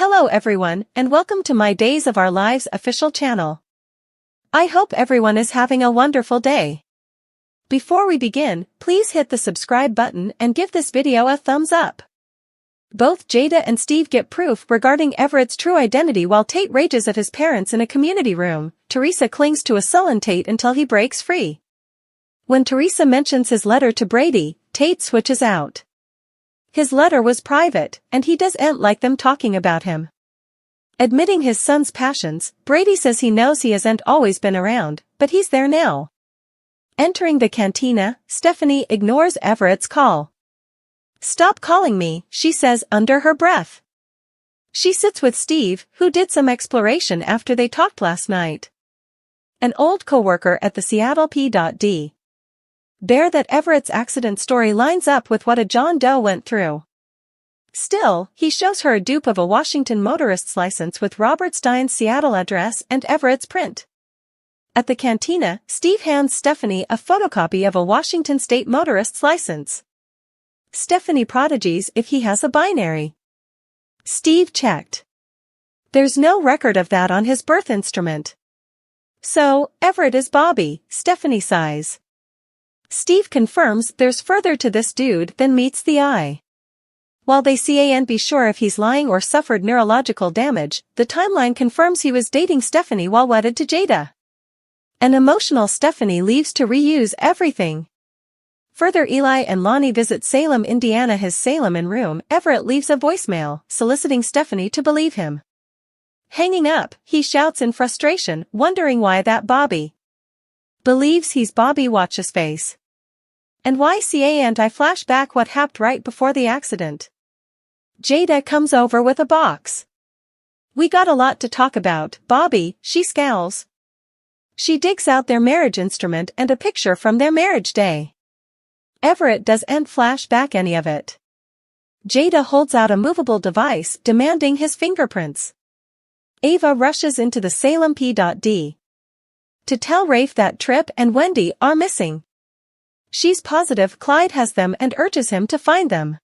Hello everyone, and welcome to my Days of Our Lives official channel. I hope everyone is having a wonderful day. Before we begin, please hit the subscribe button and give this video a thumbs up. Both Jada and Steve get proof regarding Everett's true identity while Tate rages at his parents in a community room. Teresa clings to a sullen Tate until he breaks free. When Teresa mentions his letter to Brady, Tate switches out. His letter was private, and he doesn't like them talking about him. Admitting his son's passions, Brady says he knows he hasn't always been around, but he's there now. Entering the cantina, Stephanie ignores Everett's call. "Stop calling me," she says under her breath. She sits with Steve, who did some exploration after they talked last night. An old co-worker at the Seattle P.D. Bear that Everett's accident story lines up with what a John Doe went through. Still, he shows her a dupe of a Washington motorist's license with Robert Stein's Seattle address and Everett's print. At the cantina, Steve hands Stephanie a photocopy of a Washington state motorist's license. Stephanie prodigies if he has a binary. Steve checked. There's no record of that on his birth instrument. So, Everett is Bobby, Stephanie sighs. Steve confirms there's further to this dude than meets the eye. While they can't be sure if he's lying or suffered neurological damage, the timeline confirms he was dating Stephanie while wedded to Jada. An emotional Stephanie leaves to reuse everything. Further, Eli and Lonnie visit Salem, Indiana. His Salem in room, Everett leaves a voicemail, soliciting Stephanie to believe him. Hanging up, he shouts in frustration, wondering why that Bobby believes he's Bobby. Watch his face. And why can't I flash back what happened right before the accident? Jada comes over with a box. "We got a lot to talk about, Bobby," she scowls. She digs out their marriage instrument and a picture from their marriage day. Everett doesn't flash back any of it. Jada holds out a movable device demanding his fingerprints. Ava rushes into the Salem P.D. to tell Rafe that Tripp and Wendy are missing. She's positive Clyde has them and urges him to find them.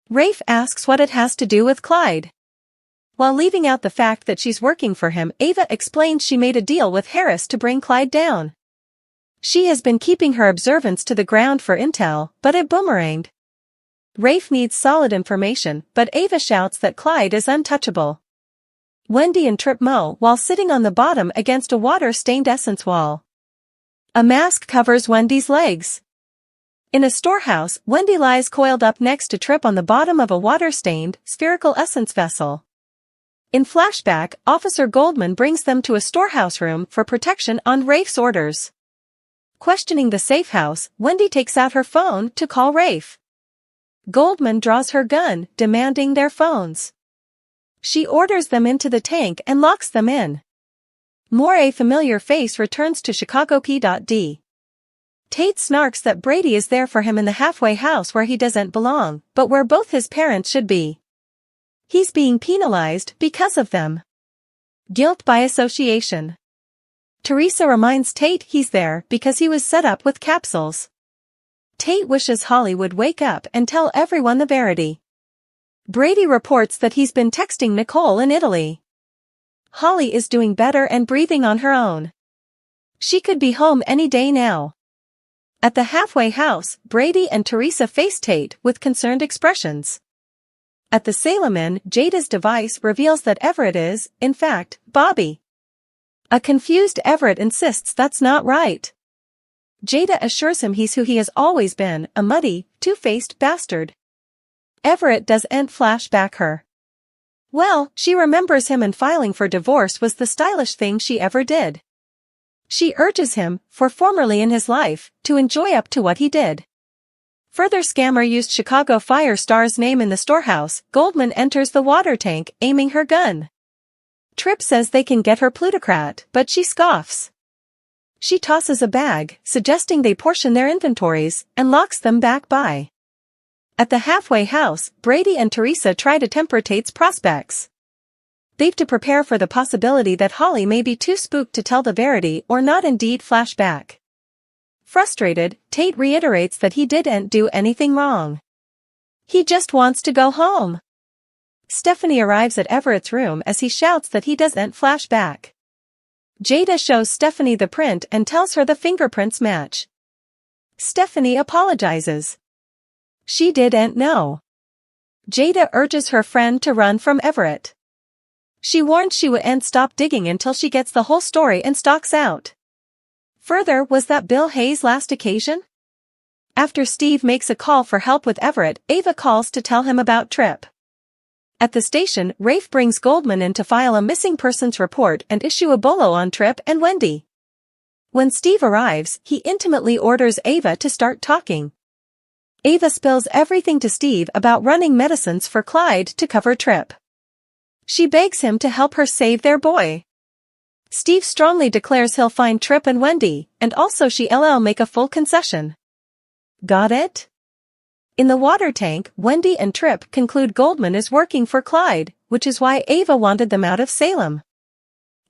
Rafe asks what it has to do with Clyde. While leaving out the fact that she's working for him, Ava explains she made a deal with Harris to bring Clyde down. She has been keeping her observance to the ground for intel, but it boomeranged. Rafe needs solid information, but Ava shouts that Clyde is untouchable. Wendy and Tripp mow while sitting on the bottom against a water-stained essence wall. A mask covers Wendy's legs. In a storehouse, Wendy lies coiled up next to Tripp on the bottom of a water-stained, spherical essence vessel. In flashback, Officer Goldman brings them to a storehouse room for protection on Rafe's orders. Questioning the safe house, Wendy takes out her phone to call Rafe. Goldman draws her gun, demanding their phones. She orders them into the tank and locks them in. More a familiar face returns to Chicago P.D. Tate snarks that Brady is there for him in the halfway house where he doesn't belong, but where both his parents should be. He's being penalized because of them. Guilt by association. Teresa reminds Tate he's there because he was set up with capsules. Tate wishes Holly would wake up and tell everyone the verity. Brady reports that he's been texting Nicole in Italy. Holly is doing better and breathing on her own. She could be home any day now. At the halfway house, Brady and Teresa face Tate with concerned expressions. At the Salem Inn, Jada's device reveals that Everett is, in fact, Bobby. A confused Everett insists that's not right. Jada assures him he's who he has always been, a muddy, two-faced bastard. Everett doesn't flash back her. Well, she remembers him, and filing for divorce was the stylish thing she ever did. She urges him, for formerly in his life, to enjoy up to what he did. Further, scammer used Chicago Fire star's name in the storehouse. Goldman enters the water tank, aiming her gun. Tripp says they can get her plutocrat, but she scoffs. She tosses a bag, suggesting they portion their inventories, and locks them back by. At the halfway house, Brady and Teresa try to temper Tate's prospects. They've to prepare for the possibility that Holly may be too spooked to tell the verity or not indeed flash back. Frustrated, Tate reiterates that he didn't do anything wrong. He just wants to go home. Stephanie arrives at Everett's room as he shouts that he doesn't flash back. Jada shows Stephanie the print and tells her the fingerprints match. Stephanie apologizes. She didn't know. Jada urges her friend to run from Everett. She warns she wouldn't stop digging until she gets the whole story and stalks out. Further, was that Bill Hayes' last occasion? After Steve makes a call for help with Everett, Ava calls to tell him about Tripp. At the station, Rafe brings Goldman in to file a missing persons report and issue a bolo on Tripp and Wendy. When Steve arrives, he intimately orders Ava to start talking. Ava spills everything to Steve about running medicines for Clyde to cover Tripp. She begs him to help her save their boy. Steve strongly declares he'll find Tripp and Wendy, and also she'll make a full concession. Got it? In the water tank, Wendy and Tripp conclude Goldman is working for Clyde, which is why Ava wanted them out of Salem.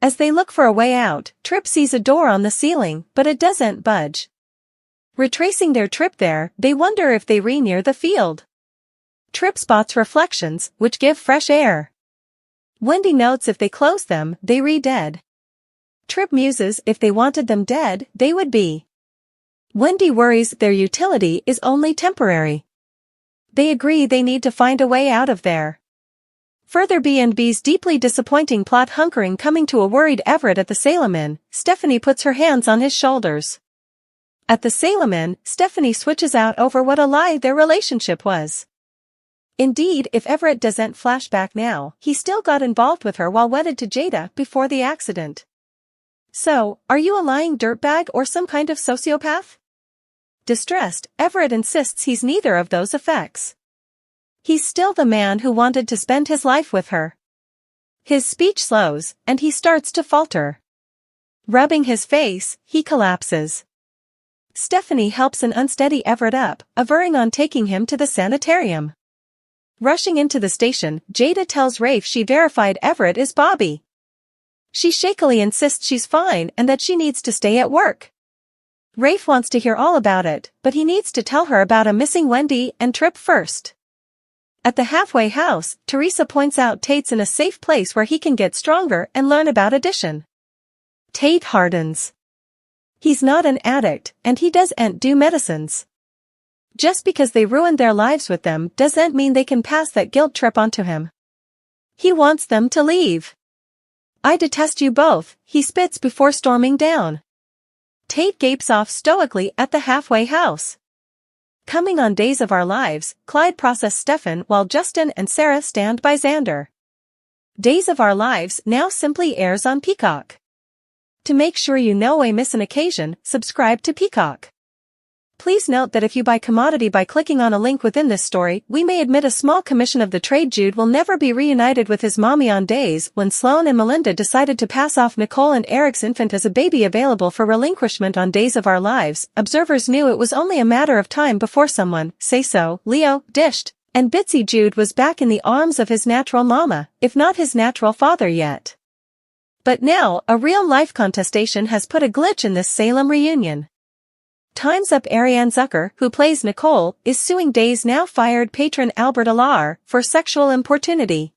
As they look for a way out, Tripp sees a door on the ceiling, but it doesn't budge. Retracing their trip there, they wonder if they re-near the field. Tripp spots reflections, which give fresh air. Wendy notes if they close them, they re-dead. Tripp muses if they wanted them dead, they would be. Wendy worries their utility is only temporary. They agree they need to find a way out of there. Further B&B's deeply disappointing plot hunkering coming to a worried Everett at the Salem Inn, Stephanie puts her hands on his shoulders. At the Salem Inn, Stephanie switches out over what a lie their relationship was. Indeed, if Everett doesn't flash back now, he still got involved with her while wedded to Jada before the accident. So, are you a lying dirtbag or some kind of sociopath? Distressed, Everett insists he's neither of those effects. He's still the man who wanted to spend his life with her. His speech slows, and he starts to falter. Rubbing his face, he collapses. Stephanie helps an unsteady Everett up, averring on taking him to the sanitarium. Rushing into the station, Jada tells Rafe she verified Everett is Bobby. She shakily insists she's fine and that she needs to stay at work. Rafe wants to hear all about it, but he needs to tell her about a missing Wendy and Tripp first. At the halfway house, Teresa points out Tate's in a safe place where he can get stronger and learn about addiction. Tate hardens. He's not an addict, and he doesn't do medicines. Just because they ruined their lives with them doesn't mean they can pass that guilt trip onto him. He wants them to leave. I detest you both, he spits before storming down. Tate gapes off stoically at the halfway house. Coming on Days of Our Lives, Clyde processes Stefan while Justin and Sarah stand by Xander. Days of Our Lives now simply airs on Peacock. To make sure you no way miss an occasion, subscribe to Peacock. Please note that if you buy commodity by clicking on a link within this story, we may admit a small commission of the trade. Jude will never be reunited with his mommy on days when Sloane and Melinda decided to pass off Nicole and Eric's infant as a baby available for relinquishment on Days of Our Lives. Observers knew it was only a matter of time before someone, say so, Leo, dished, and Bitsy Jude was back in the arms of his natural mama, if not his natural father yet. But now, a real-life contestation has put a glitch in this Salem reunion. Time's Up Ariane Zucker, who plays Nicole, is suing Days' now-fired patron Albert Alar for sexual importunity.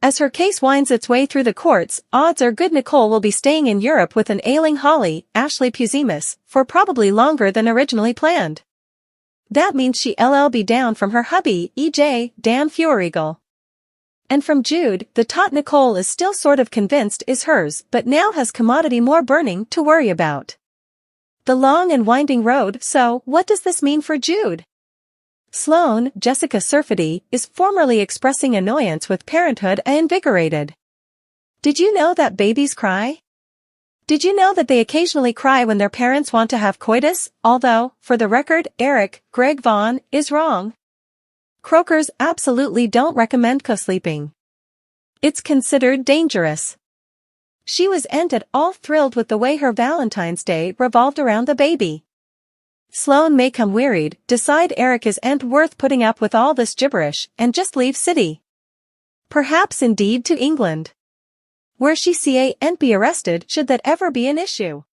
As her case winds its way through the courts, odds are good Nicole will be staying in Europe with an ailing Holly, Ashley Puzimis, for probably longer than originally planned. That means she'll be down from her hubby, EJ, Dan Feuerriegel. And from Jude, the taut Nicole is still sort of convinced is hers, but now has commodity more burning to worry about. The long and winding road. So, what does this mean for Jude? Sloane, Jessica Surfety, is formerly expressing annoyance with parenthood invigorated. Did you know that babies cry? Did you know that they occasionally cry when their parents want to have coitus? Although, for the record, Eric, Greg Vaughn, is wrong. Croakers absolutely don't recommend co-sleeping. It's considered dangerous. She was at all thrilled with the way her Valentine's Day revolved around the baby. Sloane may come wearied, decide Eric isn't worth putting up with all this gibberish, and just leave city. Perhaps indeed to England. Where she can't be arrested should that ever be an issue.